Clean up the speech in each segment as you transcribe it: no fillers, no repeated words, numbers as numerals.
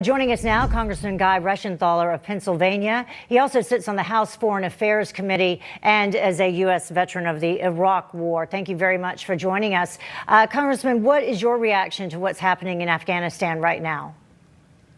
Joining us now, Congressman Guy Reschenthaler of Pennsylvania. He also sits on the House Foreign Affairs Committee and as a U.S. veteran of the Iraq War. Thank you very much for joining us. Congressman, what is your reaction to what's happening in Afghanistan right now?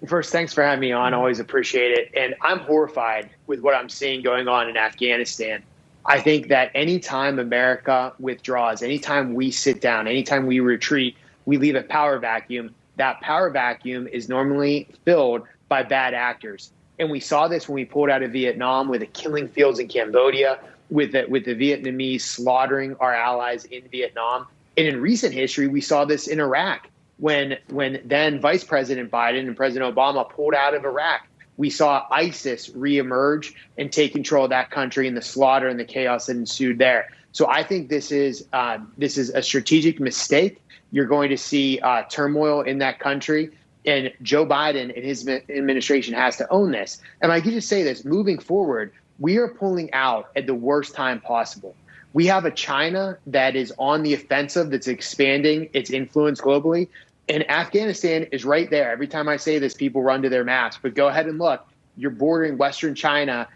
First, thanks for having me on. Always appreciate it. And I'm horrified with what I'm seeing going on in Afghanistan. I think that anytime America withdraws, anytime we sit down, anytime we retreat, we leave a power vacuum. That power vacuum is normally filled by bad actors. And we saw this when we pulled out of Vietnam with the killing fields in Cambodia, with the Vietnamese slaughtering our allies in Vietnam. And in recent history, we saw this in Iraq when then Vice President Biden and President Obama pulled out of Iraq. We saw ISIS reemerge and take control of that country and the slaughter and the chaos that ensued there. So I think this is a strategic mistake. You're going to see turmoil in that country. And Joe Biden and his administration has to own this. And I can just say this, moving forward, we are pulling out at the worst time possible. We have a China that is on the offensive, that's expanding its influence globally. And Afghanistan is right there. Every time I say this, people run to their maps. But go ahead and look. You're bordering Western China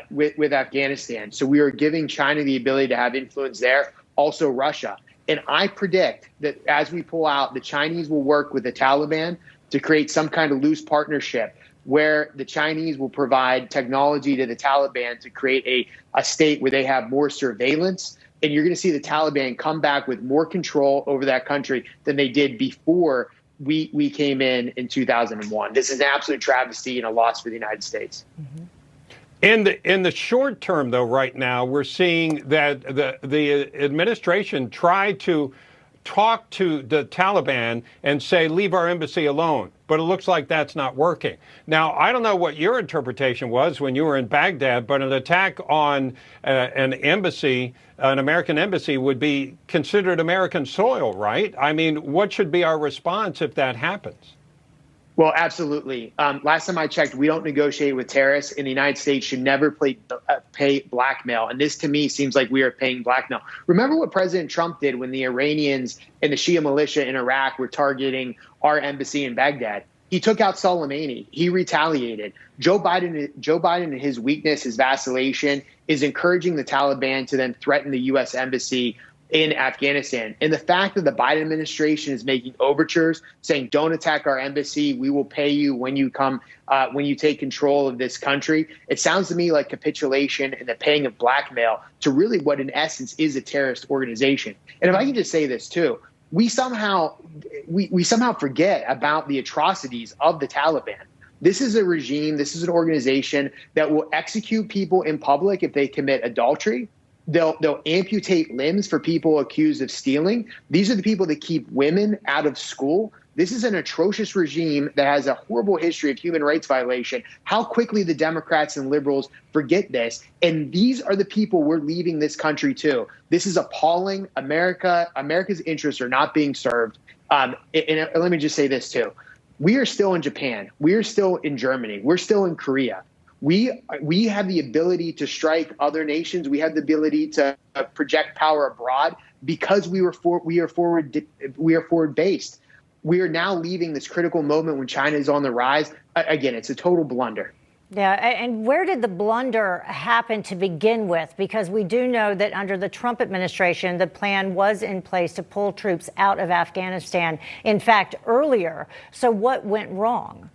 with Afghanistan. So we are giving China the ability to have influence there. Also Russia. And I predict that as we pull out, the Chinese will work with the Taliban to create some kind of loose partnership where the Chinese will provide technology to the Taliban to create a state where they have more surveillance. And you're going to see the Taliban come back with more control over that country than they did before we came in 2001. This is an absolute travesty and a loss for the United States. Mm-hmm. In the short term, though, right now, we're seeing that the administration tried to talk to the Taliban and say, leave our embassy alone. But it looks like that's not working. Now, I don't know what your interpretation was when you were in Baghdad, but an attack on an embassy, an American embassy, would be considered American soil, right? I mean, what should be our response if that happens? Well, absolutely. Last time I checked, we don't negotiate with terrorists, and the United States should never pay blackmail. And this, to me, seems like we are paying blackmail. Remember what President Trump did when the Iranians and the Shia militia in Iraq were targeting our embassy in Baghdad? He took out Soleimani. He retaliated. Joe Biden, in his weakness, his vacillation, is encouraging the Taliban to then threaten the U.S. embassy in Afghanistan. And the fact that the Biden administration is making overtures saying, don't attack our embassy, we will pay you when you come, when you take control of this country. It sounds to me like capitulation and the paying of blackmail to really what in essence is a terrorist organization. And if I can just say this too, we somehow forget about the atrocities of the Taliban. This is a regime, this is an organization that will execute people in public if they commit adultery. They'll amputate limbs for people accused of stealing. These are the people that keep women out of school. This is an atrocious regime that has a horrible history of human rights violation. How quickly the Democrats and liberals forget this. And these are the people we're leaving this country to. This is appalling. America's interests are not being served. And let me just say this too. We are still in Japan. We are still in Germany. We're still in Korea. We have the ability to strike other nations. We have the ability to project power abroad because we are forward based. We are now leaving this critical moment when China is on the rise. Again, it's a total blunder. Yeah, and where did the blunder happen to begin with? Because we do know that under the Trump administration, the plan was in place to pull troops out of Afghanistan, in fact, earlier. So what went wrong?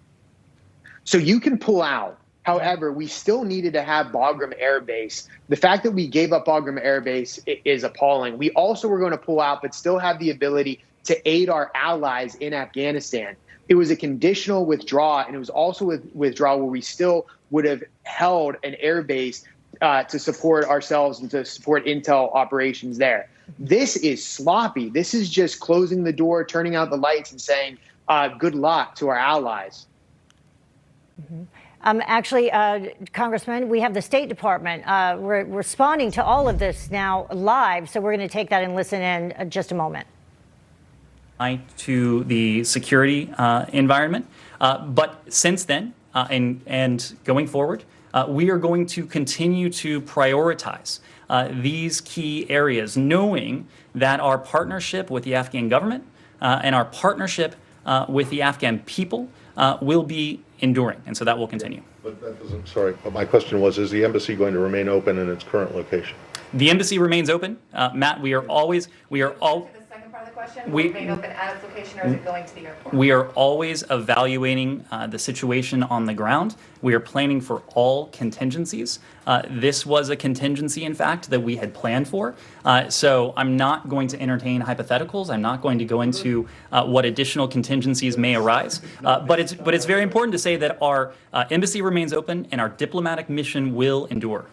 So you can pull out. However, we still needed to have Bagram Air Base. The fact that we gave up Bagram Air Base is appalling. We also were going to pull out, but still have the ability to aid our allies in Afghanistan. It was a conditional withdrawal, and it was also a withdrawal where we still would have held an air base to support ourselves and to support intel operations there. This is sloppy. This is just closing the door, turning out the lights, and saying good luck to our allies. Mm-hmm. Actually, Congressman, we have the State Department responding to all of this now live, so we're going to take that and listen in just a moment. To the security environment, but since then and going forward, we are going to continue to prioritize these key areas, knowing that our partnership with the Afghan government and our partnership with the Afghan people will be enduring, and so that will continue. But that doesn't, sorry, but my question was, is the embassy going to remain open in its current location? The embassy remains open. Matt, we are all. To the second part of the question, will it remain open at its location, or is it going to the airport? We are always evaluating the situation on the ground. We are planning for all contingencies. This was a contingency, in fact, that we had planned for. So I'm not going to entertain hypotheticals. I'm not going to go into what additional contingencies may arise. But it's very important to say that our embassy remains open and our diplomatic mission will endure.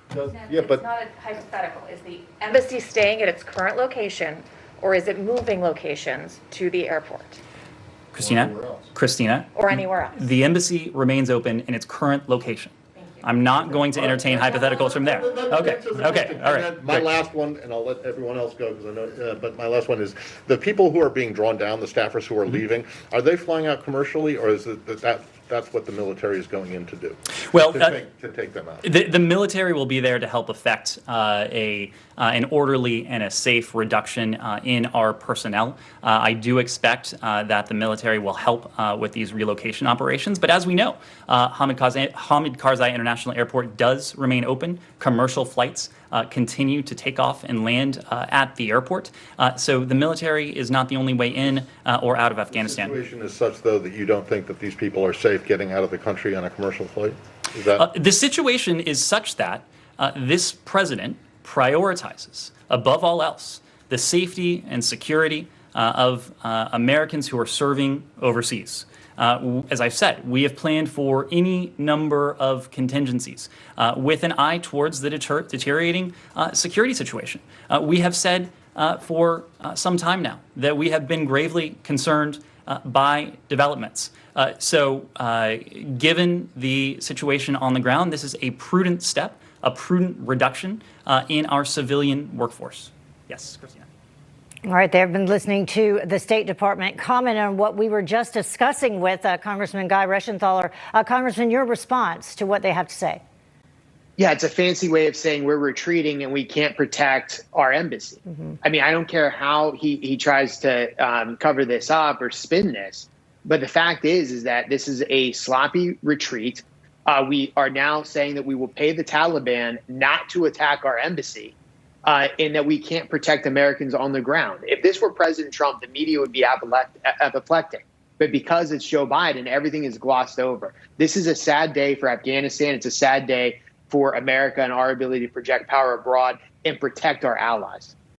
Yeah, but It's not a hypothetical. Is the embassy staying at its current location, or is it moving locations to the airport Christina, or anywhere else? the embassy remains open in its current location. I'm not going to entertain hypotheticals from there. Okay, all right. My last one, and I'll let everyone else go because I know, but my last one is the people who are being drawn down, the staffers who are leaving, are they flying out commercially, or is it that's what the military is going in to do? Well, to take them out. The military will be there to help effect an orderly and a safe reduction in our personnel. I do expect that the military will help with these relocation operations. But as we know, Hamid Karzai International Airport does remain open. Commercial flights continue to take off and land at the airport. So the military is not the only way in or out of Afghanistan. The situation is such, though, that you don't think that these people are safe getting out of the country on a commercial flight? Is that The situation is such that this president prioritizes, above all else, the safety and security of Americans who are serving overseas. As I've said, we have planned for any number of contingencies with an eye towards the deteriorating security situation. We have said for some time now that we have been gravely concerned by developments. So given the situation on the ground, this is a prudent step, a prudent reduction in our civilian workforce. Yes, Christina. All right, they've been listening to the State Department comment on what we were just discussing with Congressman Guy Reschenthaler. Congressman, your response to what they have to say. Yeah, it's a fancy way of saying we're retreating and we can't protect our embassy. I mean, I don't care how he tries to cover this up or spin this, but the fact is that this is a sloppy retreat. We are now saying that we will pay the Taliban not to attack our embassy, and that we can't protect Americans on the ground. If this were President Trump, the media would be apoplectic. But because it's Joe Biden, everything is glossed over. This is a sad day for Afghanistan. It's a sad day for America and our ability to project power abroad and protect our allies.